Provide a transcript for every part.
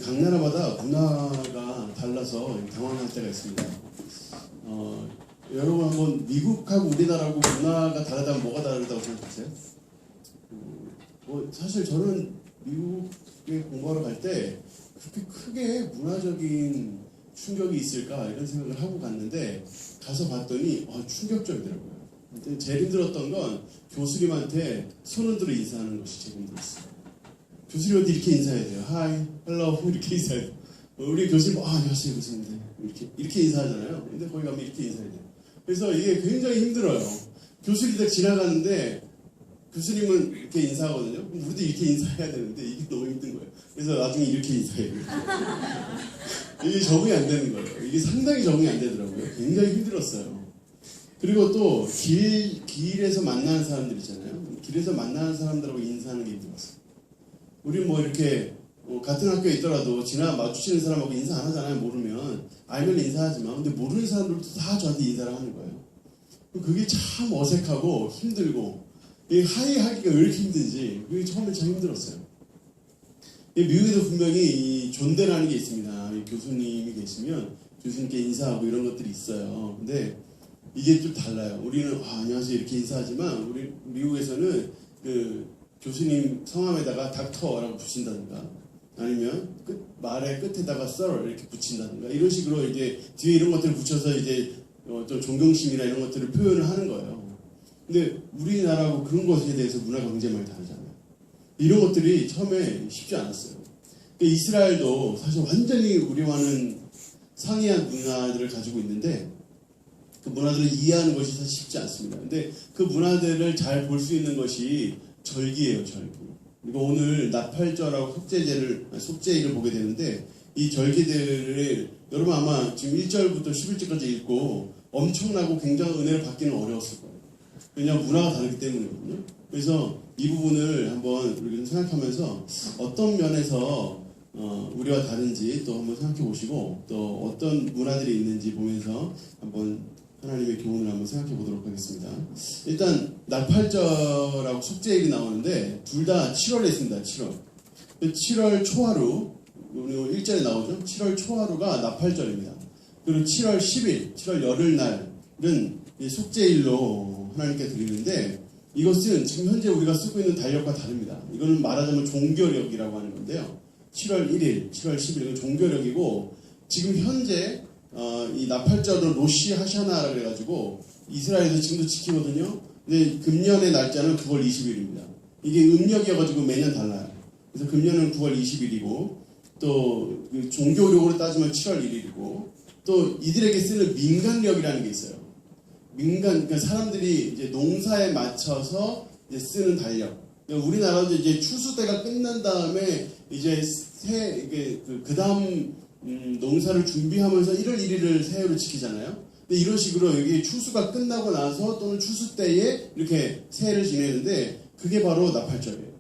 각 나라마다 문화가 달라서 당황할 때가 있습니다. 여러분 한번 미국하고 우리나라하고 문화가 다르다면 뭐가 다르다고 생각하세요? 사실 저는 미국에 공부하러 갈 때 그렇게 크게 문화적인 충격이 있을까 이런 생각을 하고 갔는데 가서 봤더니 충격적이더라고요. 근데 제일 힘들었던 건 교수님한테 손 흔들어 인사하는 것이 제일 힘들었어요. 교수님한테 이렇게 인사해야 돼요. 하이, 헬로 이렇게 인사해야 돼요. 우리 교수님 안녕하세요 교수님 이렇게 인사하잖아요. 근데 거기 가면 이렇게 인사해야 돼요. 그래서 이게 굉장히 힘들어요. 교수님이 딱 지나가는데 교수님은 이렇게 인사하거든요. 그럼 우리도 이렇게 인사해야 되는데 이게 너무 힘든 거예요. 그래서 나중에 이렇게 인사해요. 이게 적응이 안 되는 거예요. 이게 상당히 적응이 안 되더라고요. 굉장히 힘들었어요. 그리고 또 길에서 만나는 사람들 있잖아요. 길에서 만나는 사람들하고 인사하는 게 힘들었어요. 우리 이렇게 같은 학교에 있더라도 마주치는 사람하고 인사 안 하잖아요. 모르면 알면 인사하지만 근데 모르는 사람들도 다 저한테 인사를 하는 거예요. 그게 참 어색하고 힘들고 하이 하기가 왜 이렇게 힘든지 그게 처음에 참 힘들었어요. 미국에도 분명히 이 존대라는 게 있습니다. 교수님이 계시면 교수님께 인사하고 이런 것들이 있어요. 근데 이게 좀 달라요. 우리는 안녕하세요 이렇게 인사하지만 우리 미국에서는 그 교수님 성함에다가 닥터라고 붙인다든가 아니면 말의 끝에다가 sir 이렇게 붙인다든가 이런 식으로 이제 뒤에 이런 것들을 붙여서 이제 좀 존경심이나 이런 것들을 표현을 하는 거예요. 근데 우리나라하고 그런 것에 대해서 문화가 굉장히 많이 다르잖아요. 이런 것들이 처음에 쉽지 않았어요. 이스라엘도 사실 완전히 우리와는 상이한 문화들을 가지고 있는데 그 문화들을 이해하는 것이 사실 쉽지 않습니다. 근데 그 문화들을 잘 볼 수 있는 것이 절기예요, 절기. 그리고 오늘 나팔절하고 속죄일을 보게 되는데 이 절기들을 여러분 아마 지금 1절부터 11절까지 읽고 엄청나고 굉장한 은혜를 받기는 어려웠을 거예요. 왜냐하면 문화가 다르기 때문이거든요. 그래서 이 부분을 한번 우리가 생각하면서 어떤 면에서 우리와 다른지 또 한번 생각해 보시고 또 어떤 문화들이 있는지 보면서 한번 하나님의 교훈을 한번 생각해 보도록 하겠습니다. 일단 나팔절하고 속죄일이 나오는데 둘 다 7월에 있습니다. 7월 초하루 우리 1절에 나오죠. 7월 초하루가 나팔절입니다. 그리고 7월 10일 7월 열흘날은 속죄일로 하나님께 드리는데 이것은 지금 현재 우리가 쓰고 있는 달력과 다릅니다. 이거는 말하자면 종교력이라고 하는 건데요. 7월 1일, 7월 10일은 종교력이고 지금 현재 이 나팔절은 로시 하샤나라고 해가지고 이스라엘에서 지금도 지키거든요. 근데 금년의 날짜는 9월 20일입니다. 이게 음력이어가지고 매년 달라요. 그래서 금년은 9월 20일이고 또 종교력으로 따지면 7월 1일이고 또 이들에게 쓰는 민간력이라는 게 있어요. 그러니까 사람들이 이제 농사에 맞춰서 이제 쓰는 달력. 그러니까 우리나라도 이제 추수 때가 끝난 다음에 이제 그 다음 농사를 준비하면서 1월 1일을 새해로 지키잖아요. 근데 이런 식으로 여기 추수가 끝나고 나서 또는 추수 때에 이렇게 새해를 지내는데 그게 바로 나팔절이에요.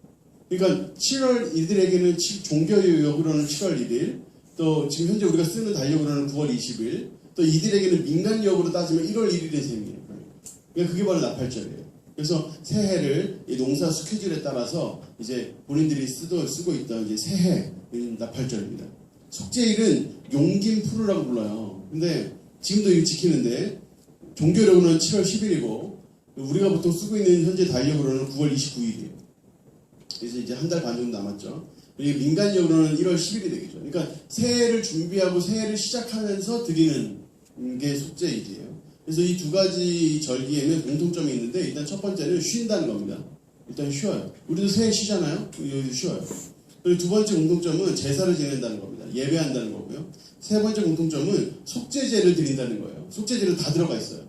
그러니까 7월 이들에게는 종교력으로는 7월 1일, 또 지금 현재 우리가 쓰는 달력으로는 9월 20일, 또 이들에게는 민간력으로 따지면 1월 1일의 셈이에요. 그러니까 그게 바로 나팔절이에요. 그래서 새해를 이 농사 스케줄에 따라서 이제 본인들이 쓰고 있던 이제 새해 나팔절입니다. 속죄일은 용김푸르라고 불러요. 근데 지금도 이거 지키는데 종교력으로는 7월 10일이고 우리가 보통 쓰고 있는 현재 달력으로는 9월 29일이에요. 그래서 이제 한 달 반 정도 남았죠. 민간력으로는 1월 10일이 되겠죠. 그러니까 새해를 준비하고 새해를 시작하면서 드리는 게 속죄일이에요. 그래서 이 두 가지 절기에는 공통점이 있는데 일단 첫 번째는 쉰다는 겁니다. 일단 쉬어요. 우리도 새해 쉬잖아요. 여기도 쉬어요. 그리고 두 번째 공통점은 제사를 지낸다는 겁니다. 예배한다는 거고요. 세 번째 공통점은 속죄제를 드린다는 거예요. 속죄제는 다 들어가 있어요.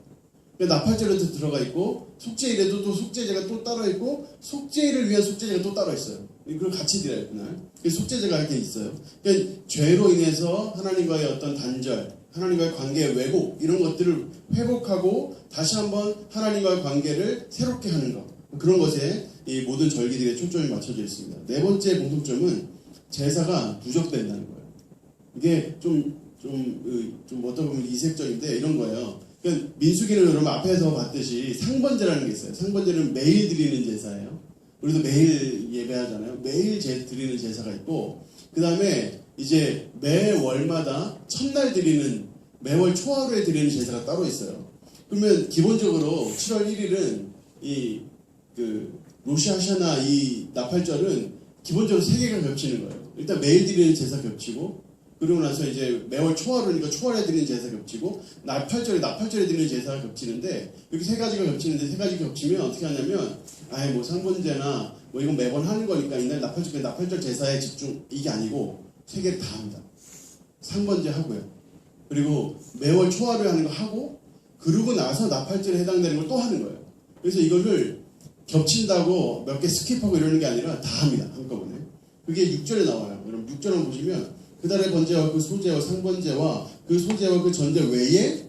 그러니까 나팔절에도 들어가 있고 속죄일에도 또 속죄제가 또 따로 있고 속죄일을 위한 속죄제가 또 따로 있어요. 그걸 같이 드려요. 그날. 속죄제가 이렇게 있어요. 그러니까 죄로 인해서 하나님과의 어떤 단절, 하나님과의 관계의 왜곡 이런 것들을 회복하고 다시 한번 하나님과의 관계를 새롭게 하는 것. 그런 것에 이 모든 절기들의 초점이 맞춰져 있습니다. 네 번째 공통점은 제사가 누적된다는 거예요. 이게 좀 어떻게 보면 이색적인데 이런 거예요. 그러니까 민수기는 여러분 앞에서 봤듯이 상번제라는 게 있어요. 상번제는 매일 드리는 제사예요. 우리도 매일 예배하잖아요. 매일 드리는 제사가 있고 그 다음에 이제 매월마다 첫날 드리는 매월 초하루에 드리는 제사가 따로 있어요. 그러면 기본적으로 7월 1일은 이 로시 하샤나 이 나팔절은 기본적으로 세 개가 겹치는 거예요. 일단 매일 드리는 제사 겹치고, 그러고 나서 이제 매월 초하루니까 초하루에 드리는 제사 겹치고, 나팔절에 드리는 제사가 겹치는데, 이렇게 세 가지가 겹치는데, 세 가지 겹치면 어떻게 하냐면, 뭐 상번제나 뭐 이건 매번 하는 거니까 이날 나팔절 제사에 집중, 이게 아니고 세 개를 다 합니다. 상번제 하고요. 그리고 매월 초하루에 하는 거 하고, 그러고 나서 나팔절에 해당되는 걸 또 하는 거예요. 그래서 이거를 겹친다고 몇 개 스킵하고 이러는 게 아니라 다 합니다. 한꺼번에. 그게 6절에 나와요. 그럼 6절 한번 보시면 그 달의 번제와 그 소제와 상번제와 그 소제와 그 전제 외에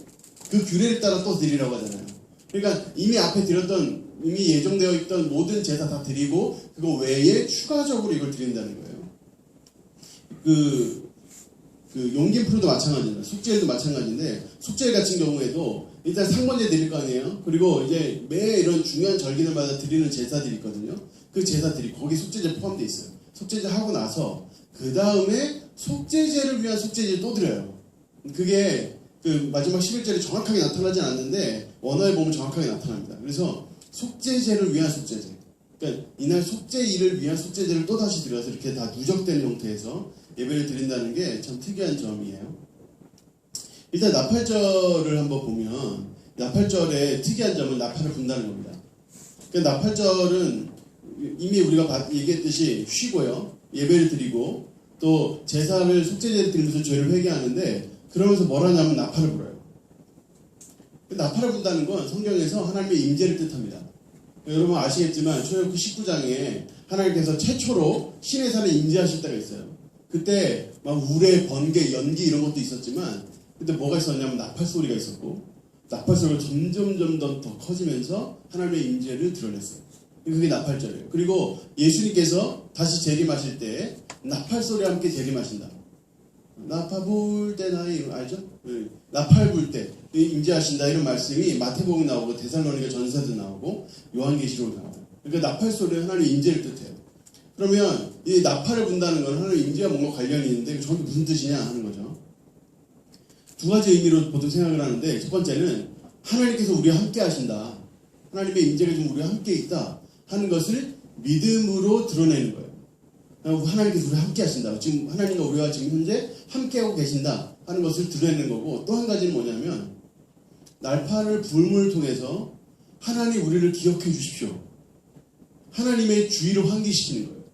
그 규례를 따라 또 드리라고 하잖아요. 그러니까 이미 앞에 드렸던, 이미 예정되어 있던 모든 제사 다 드리고 그거 외에 추가적으로 이걸 드린다는 거예요. 그 용김프로도 마찬가지입니다. 숙제일도 마찬가지인데, 숙제일 같은 경우에도 일단 상번제 드릴 거 아니에요. 그리고 이제 매 이런 중요한 절기들마다 드리는 제사들이 있거든요. 그 제사들이 거기 속죄제 포함되어 있어요. 속죄제 하고 나서 그 다음에 속죄제를 위한 속죄제를 또 드려요. 그게 그 마지막 11절에 정확하게 나타나진 않는데 원어에 보면 정확하게 나타납니다. 그래서 속죄제를 위한 속죄제, 그러니까 이날 속죄일을 위한 속죄제를 또 다시 드려서 이렇게 다 누적된 형태에서 예배를 드린다는 게 참 특이한 점이에요. 일단 나팔절을 한번 보면, 나팔절의 특이한 점은 나팔을 분다는 겁니다. 그러니까 나팔절은 이미 우리가 얘기했듯이 쉬고요, 예배를 드리고 또 제사를 속죄제를 드리면서 죄를 회개하는데, 그러면서 뭘 하냐면 나팔을 불어요. 나팔을 분다는 건 성경에서 하나님의 임재를 뜻합니다. 여러분 아시겠지만 출애굽기 19장에 하나님께서 최초로 신의 산에 임재하실 때가 있어요. 그때 막 우레, 번개, 연기 이런 것도 있었지만, 그때 뭐가 있었냐면 나팔 소리가 있었고, 나팔 소리가 점점 더 커지면서 하나님의 임재를 드러냈어요. 그게 나팔절이에요. 그리고 예수님께서 다시 재림하실 때 나팔 소리와 함께 재림하신다. 나팔 불 때 나이 알죠? 나팔 불 때 임재하신다, 이런 말씀이 마태복음에 나오고 데살로니가 전서도 나오고 요한계시록에 나와요. 그러니까 나팔 소리는 하나님의 임재를 뜻해요. 그러면 이 나팔을 분다는 건 하나님의 임재와 뭔가 관련이 있는데 저게 무슨 뜻이냐 하는 거죠. 두 가지 의미로 보통 생각을 하는데, 첫 번째는 하나님께서 우리와 함께 하신다, 하나님의 임재가 좀 우리와 함께 있다 하는 것을 믿음으로 드러내는 거예요. 하나님께서 우리와 함께 하신다, 지금 하나님과 우리와 지금 현재 함께하고 계신다 하는 것을 드러내는 거고, 또 한 가지는 뭐냐면 나팔을 불음을 통해서 하나님 우리를 기억해 주십시오, 하나님의 주의를 환기시키는 거예요.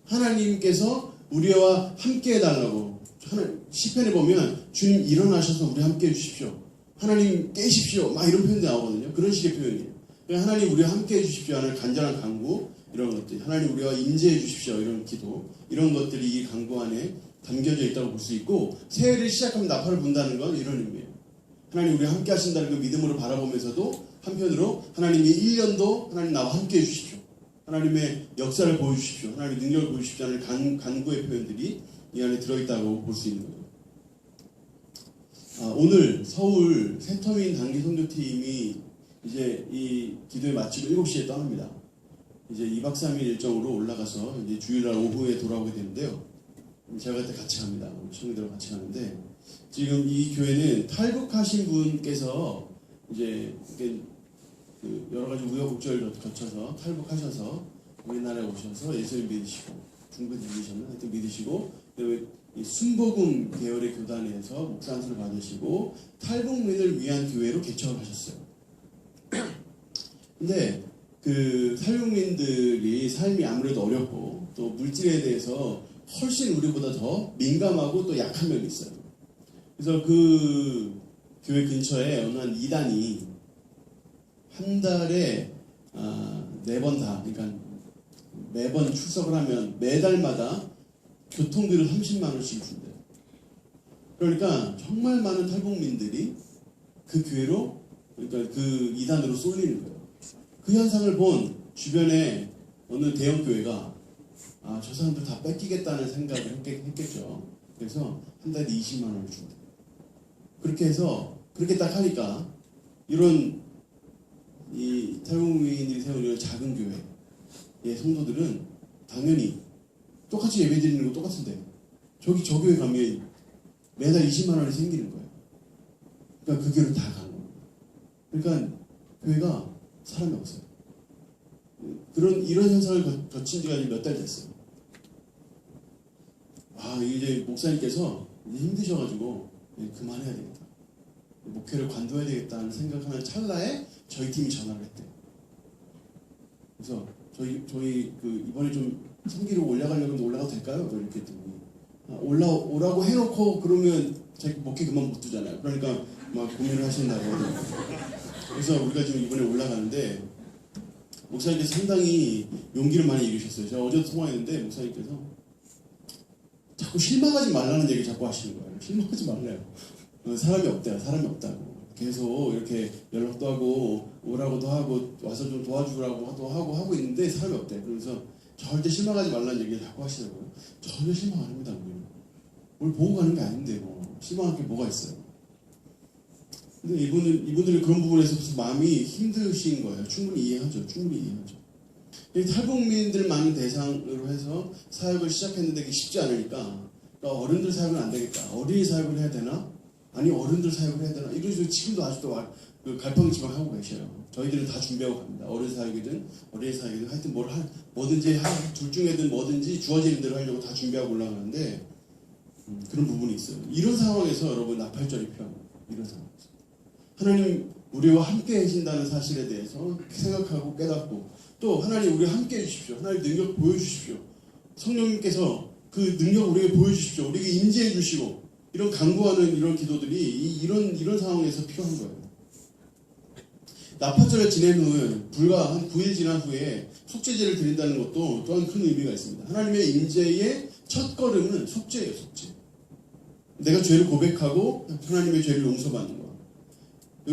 하나님께서 우리와 함께 해달라고. 시편에 보면 주님 일어나셔서 우리 함께 해주십시오, 하나님 깨십시오, 막 이런 표현도 나오거든요. 그런 식의 표현이에요. 하나님 우리와 함께 해주십시오 하는 간절한 간구, 이런 것들, 하나님 우리와 임재해 주십시오 이런 기도, 이런 것들이 이 간구 안에 담겨져 있다고 볼 수 있고, 새해를 시작하면 나팔을 분다는 건 이런 의미예요. 하나님 우리와 함께 하신다는 그 믿음으로 바라보면서도 한편으로 하나님이 1년도 하나님 나와 함께 해주십시오, 하나님의 역사를 보여주십시오, 하나님의 능력을 보여주십시오 하는 간구의 표현들이 이 안에 들어있다고 볼 수 있는 거예요. 오늘 서울 새터민 단기 선교팀이 이제 이 기도에 마치고 7시에 떠납니다. 이제 2박 3일 일정으로 올라가서 이제 주일날 오후에 돌아오게 되는데요. 제가 그때 같이 갑니다. 친구들과 같이 가는데, 지금 이 교회는 탈북하신 분께서 이제 그 여러 가지 우여곡절을 거쳐서 탈북하셔서 우리나라에 오셔서 예수를 믿으시고, 중국 믿으셨나? 하여튼 믿으시고, 이 순복음 계열의 교단에서 목사 안수를 받으시고 탈북민을 위한 교회로 개척을 하셨어요. 근데 그 탈북민들이 삶이 아무래도 어렵고 또 물질에 대해서 훨씬 우리보다 더 민감하고 또 약한 면이 있어요. 그래서 그 교회 근처에 어느 한 이단이 한 달에 4번 다, 그러니까 매번 출석을 하면 매달마다 교통비를 30만 원씩 준대요. 그러니까 정말 많은 탈북민들이 그 교회로, 그러니까 그 이단으로 쏠리는 거예요. 그 현상을 본 주변에 어느 대형 교회가 저 사람들 다 뺏기겠다는 생각을 했겠죠. 그래서 한 달에 20만 원을 준대요. 그렇게 해서 그렇게 딱 하니까 이런 이 탈북민들이 세우는 작은 교회의 성도들은 당연히 똑같이 예배 드리는 거 똑같은데 저 교회 가면 매달 20만 원이 생기는 거예요. 그러니까 그 교회로 다 가는 거예요. 그러니까 교회가 사람이 없어요. 이런 현상을 거친 지가 몇 달 됐어요. 이제 목사님께서 이제 힘드셔가지고 그만해야 되겠다. 목회를 관둬야 되겠다는 생각하는 찰나에 저희 팀이 전화를 했대요. 그래서 저희 이번에 좀 성기로 올라가려면 올라가도 될까요? 이렇게 했더니 오라고 해놓고 그러면 자기 목회 그만 못 두잖아요. 그러니까 막 고민을 하신다고. 그래서 우리가 지금 이번에 올라가는데 목사님께서 상당히 용기를 많이 잃으셨어요. 제가 어제도 통화했는데 목사님께서 자꾸 실망하지 말라는 얘기 자꾸 하시는 거예요. 실망하지 말래요. 사람이 없대요. 사람이 없다고. 계속 이렇게 연락도 하고 오라고도 하고 와서 좀 도와주라고도 하고 있는데 사람이 없대요. 그래서 절대 실망하지 말라는 얘기를 자꾸 하시더라고요. 전혀 실망 안 합니다. 뭘 보고 가는 게 아닌데 실망할 게 뭐가 있어요. 근데 이분들이 그런 부분에서 마음이 힘드신 거예요. 충분히 이해하죠. 탈북민들만을 대상으로 해서 사역을 시작했는데 그게 쉽지 않으니까 어른들 사역은 안 되겠다. 어린이 사역을 해야 되나? 아니 어른들 사역을 해야 되나? 이런 식으로 지금도 아직도 갈팡지팡하고 계셔요. 저희들은 다 준비하고 갑니다. 어른 사역이든 어린이 사역이든 하여튼 뭐든지 둘 중에든 뭐든지 주어지는 대로 하려고 다 준비하고 올라가는데 그런 부분이 있어요. 이런 상황에서 여러분 나팔절이 필요합니다. 이런 상황에서 하나님 우리와 함께 하신다는 사실에 대해서 생각하고 깨닫고 또 하나님 우리와 함께 해주십시오. 하나님 능력 보여주십시오. 성령님께서 그 능력 우리에게 보여주십시오. 우리에게 임재해 주시고 이런 간구하는 이런 기도들이 이런 상황에서 필요한 거예요. 나팔절을 지낸 후 불과 한 9일 지난 후에 속죄제를 드린다는 것도 또한 큰 의미가 있습니다. 하나님의 임재의 첫 걸음은 속죄예요. 속죄. 내가 죄를 고백하고 하나님의 죄를 용서받는 거.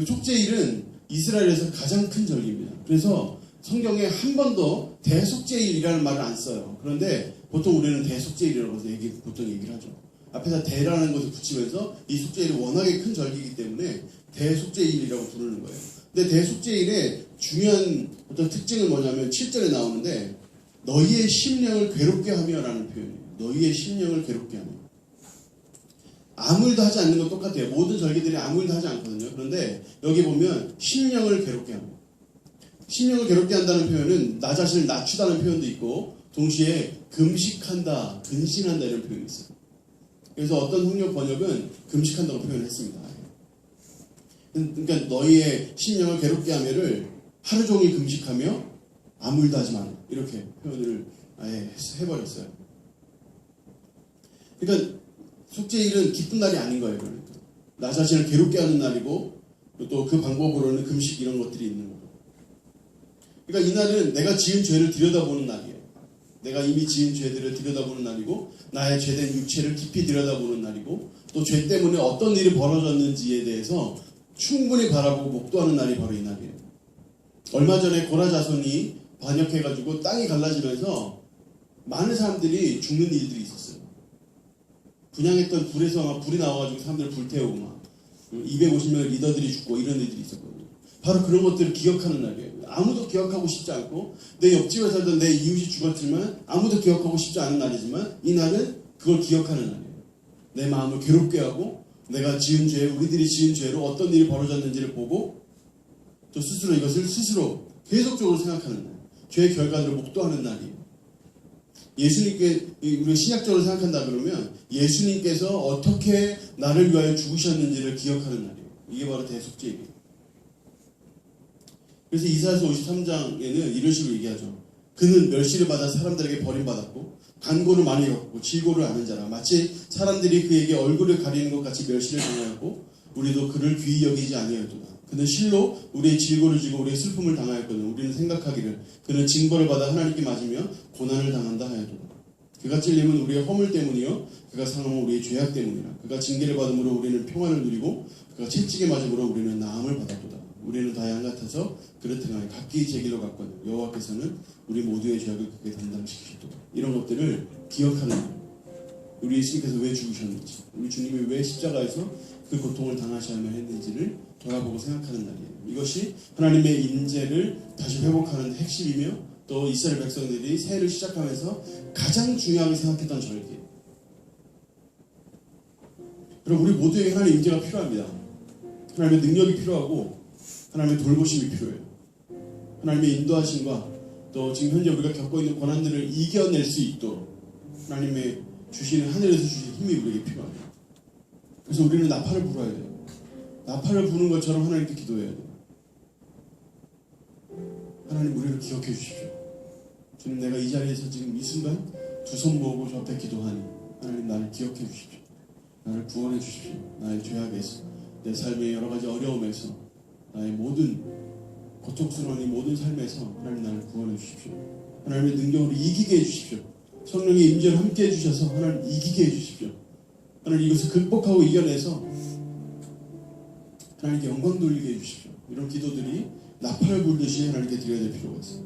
속죄일은 이스라엘에서 가장 큰 절기입니다. 그래서 성경에 한 번도 대속죄일이라는 말을 안 써요. 그런데 보통 우리는 대속죄일이라고 보통 얘기를 하죠. 앞에다 대라는 것을 붙이면서 이 속죄일이 워낙에 큰 절기이기 때문에 대속죄일이라고 부르는 거예요. 근데 대속죄일의 중요한 어떤 특징은 뭐냐면 7절에 나오는데 너희의 심령을 괴롭게 하며 라는 표현이에요. 너희의 심령을 괴롭게 하며. 아무 일도 하지 않는 건 똑같아요. 모든 절기들이 아무 일도 하지 않거든요. 그런데 여기 보면 심령을 괴롭게 합니다. 심령을 괴롭게 한다는 표현은 나 자신을 낮추다는 표현도 있고 동시에 금식한다, 근신한다 이런 표현이 있어요. 그래서 어떤 흥력 번역은 금식한다고 표현했습니다. 그러니까 너희의 심령을 괴롭게 하며를 하루 종일 금식하며 아무 일도 하지 마라 이렇게 표현을 아예 해버렸어요. 그러니까 속죄일은 기쁜 날이 아닌 거예요. 그러니까 나 자신을 괴롭게 하는 날이고 또 그 방법으로는 금식 이런 것들이 있는 거고. 그러니까 이날은 내가 지은 죄를 들여다보는 날이에요. 내가 이미 지은 죄들을 들여다보는 날이고 나의 죄된 육체를 깊이 들여다보는 날이고 또 죄 때문에 어떤 일이 벌어졌는지에 대해서 충분히 바라보고 목도하는 날이 바로 이 날이에요. 얼마 전에 고라 자손이 반역해가지고 땅이 갈라지면서 많은 사람들이 죽는 일들이 있었어요. 분양했던 불에서 막 불이 나와가지고 사람들을 불태우고 막 250명의 리더들이 죽고 이런 일들이 있었거든요. 바로 그런 것들을 기억하는 날이에요. 아무도 기억하고 싶지 않고 내 옆집에 살던 내 이웃이 죽었지만 아무도 기억하고 싶지 않은 날이지만 이 날은 그걸 기억하는 날이에요. 내 마음을 괴롭게 하고 내가 지은 죄, 우리들이 지은 죄로 어떤 일이 벌어졌는지를 보고 또 스스로 이것을 스스로 계속적으로 생각하는 날. 죄의 결과들을 목도하는 날이에요. 예수님께 우리가 신약적으로 생각한다 그러면 예수님께서 어떻게 나를 위하여 죽으셨는지를 기억하는 날이에요. 이게 바로 대속죄예요. 그래서 이사야서 53장에는 이런 식으로 얘기하죠. 그는 멸시를 받아 사람들에게 버림받았고 간고를 많이 겪고 질고를 아는 자라. 마치 사람들이 그에게 얼굴을 가리는 것 같이 멸시를 당하였고 우리도 그를 귀히 여기지 아니하였도다. 그는 실로 우리의 질고를 지고 우리의 슬픔을 당하였거든. 우리는 생각하기를 그는 징벌을 받아 하나님께 맞으며 고난을 당한다 하였도다. 그가 찔림은 우리의 허물 때문이요 그가 상함은 우리의 죄악 때문이라. 그가 징계를 받음으로 우리는 평안을 누리고 그가 채찍에 맞음으로 우리는 나음을 받았도다. 우리는 다 양 같아서 그릇 행하여 각기 제 길로 갔거든. 여호와께서는 우리 모두의 죄악을 그게 담당시키셨도다. 이런 것들을 기억하는 거예요. 우리 예수님께서 왜 죽으셨는지, 우리 주님이 왜 십자가에서 그 고통을 당하셔야만 했는지를 돌아보고 생각하는 날이에요. 이것이 하나님의 임재를 다시 회복하는 핵심이며 또 이스라엘 백성들이 새해를 시작하면서 가장 중요하게 생각했던 절기예요. 그럼 우리 모두에게 하나님의 임재가 필요합니다. 하나님의 능력이 필요하고 하나님의 돌보심이 필요해요. 하나님의 인도하심과 또 지금 현재 우리가 겪고 있는 고난들을 이겨낼 수 있도록 하나님의 주시는 하늘에서 주신 힘이 우리에게 필요합니다. 그래서 우리는 나팔을 불어야 돼요. 나팔을 부는 것처럼 하나님께 기도해야 돼요. 하나님 우리를 기억해 주십시오. 주님, 내가 이 자리에서 지금 이 순간 두 손 모으고 저 앞에 기도하니 하나님 나를 기억해 주십시오. 나를 구원해 주십시오. 나의 죄악에서, 내 삶의 여러 가지 어려움에서, 나의 모든 고통스러운 이 모든 삶에서 하나님 나를 구원해 주십시오. 하나님의 능력으로 이기게 해주십시오. 성령의 임재를 함께 해주셔서 하나님 이기게 해주십시오. 하나님 이것을 극복하고 이겨내서 하나님께 영광 돌리게 해주십시오. 이런 기도들이 나팔을 불듯이 하나님께 드려야 될 필요가 있어요.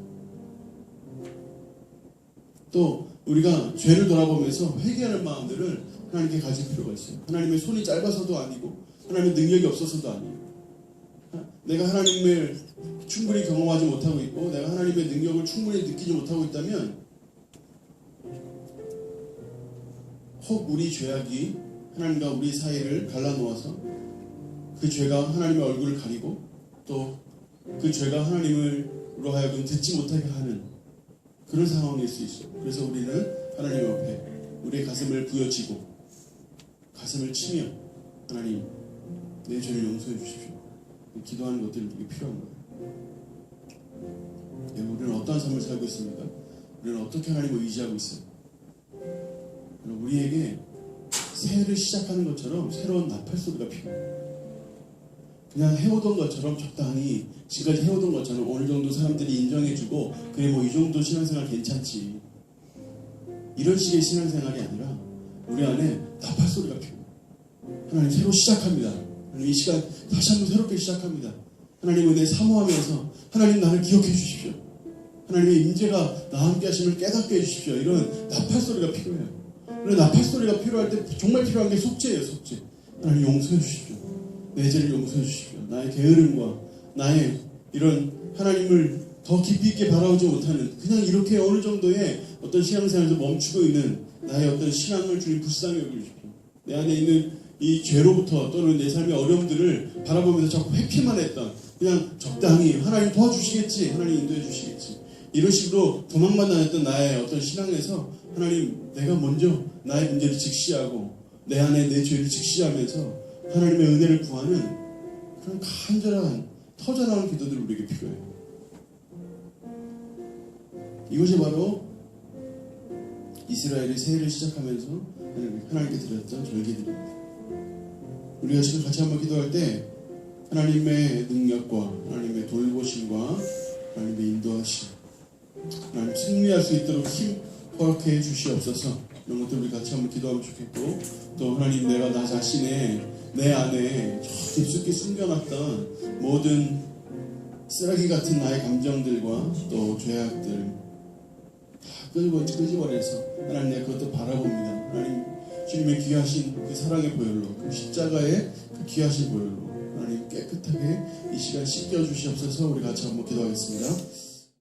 또 우리가 죄를 돌아보면서 회개하는 마음들을 하나님께 가질 필요가 있어요. 하나님의 손이 짧아서도 아니고 하나님의 능력이 없어서도 아니에요. 내가 하나님을 충분히 경험하지 못하고 있고 내가 하나님의 능력을 충분히 느끼지 못하고 있다면 혹 우리 죄악이 하나님과 우리 사이를 갈라놓아서 그 죄가 하나님의 얼굴을 가리고 또 그 죄가 하나님으로 하여금 듣지 못하게 하는 그런 상황일 수 있어요. 그래서 우리는 하나님 앞에 우리의 가슴을 부여치고 가슴을 치며 하나님 내 죄를 용서해 주십시오. 기도하는 것들이 되게 필요한 거예요. 우리는 어떠한 삶을 살고 있습니까? 우리는 어떻게 하나님을 의지하고 있어요? 우리에게 새해를 시작하는 것처럼 새로운 나팔 소리가 필요해요. 그냥 해오던 것처럼 적당히 지금까지 해오던 것처럼 어느 정도 사람들이 인정해주고 그래 뭐 이 정도 신앙생활 괜찮지 이런 식의 신앙생활이 아니라 우리 안에 나팔 소리가 필요해요. 하나님 새로 시작합니다. 하나님 이 시간 다시 한번 새롭게 시작합니다. 하나님 은혜 사모하면서 하나님 나를 기억해 주십시오. 하나님의 임재가 나와 함께 하심을 깨닫게 해주십시오. 이런 나팔 소리가 필요해요. 그런 나팔 소리가 필요할 때 정말 필요한 게 속죄예요. 속죄. 하나님 용서해 주십시오. 내 죄를 용서해 주십시오. 나의 게으름과 나의 이런 하나님을 더 깊이 있게 바라보지 못하는 그냥 이렇게 어느 정도의 어떤 신앙생활에서 멈추고 있는 나의 어떤 신앙을 주님 불쌍히 여겨주십시오. 내 안에 있는 이 죄로부터 또는 내 삶의 어려움들을 바라보면서 자꾸 회피만 했던 그냥 적당히 하나님 도와주시겠지, 하나님 인도해 주시겠지 이런 식으로 도망만 다녔던 나의 어떤 신앙에서 하나님 내가 먼저 나의 문제를 직시하고 내 안에 내 죄를 직시하면서 하나님의 은혜를 구하는 그런 간절한 터져나오는 기도들이 우리에게 필요해요. 이것이 바로 이스라엘이 새해를 시작하면서 하나님께 드렸던 절기들입니다. 우리가 지금 같이 한번 기도할 때 하나님의 능력과 하나님의 돌보심과 하나님의 인도하심 하나님 승리할 수 있도록 힘 허락해 주시옵소서. 이런 것들 우리 같이 한번 기도하면 좋겠고 또 하나님 내가 나 자신의 내 안에 저 깊숙이 숨겨놨던 모든 쓰레기 같은 나의 감정들과 또 죄악들 다 끄집어내서 하나님 내가 그것도 바라봅니다. 하나님 주님의 귀하신 그 사랑의 보혈로 그 십자가의 그 귀하신 보혈로 하나님 깨끗하게 이 시간 씻겨 주시옵소서. 우리 같이 한번 기도하겠습니다.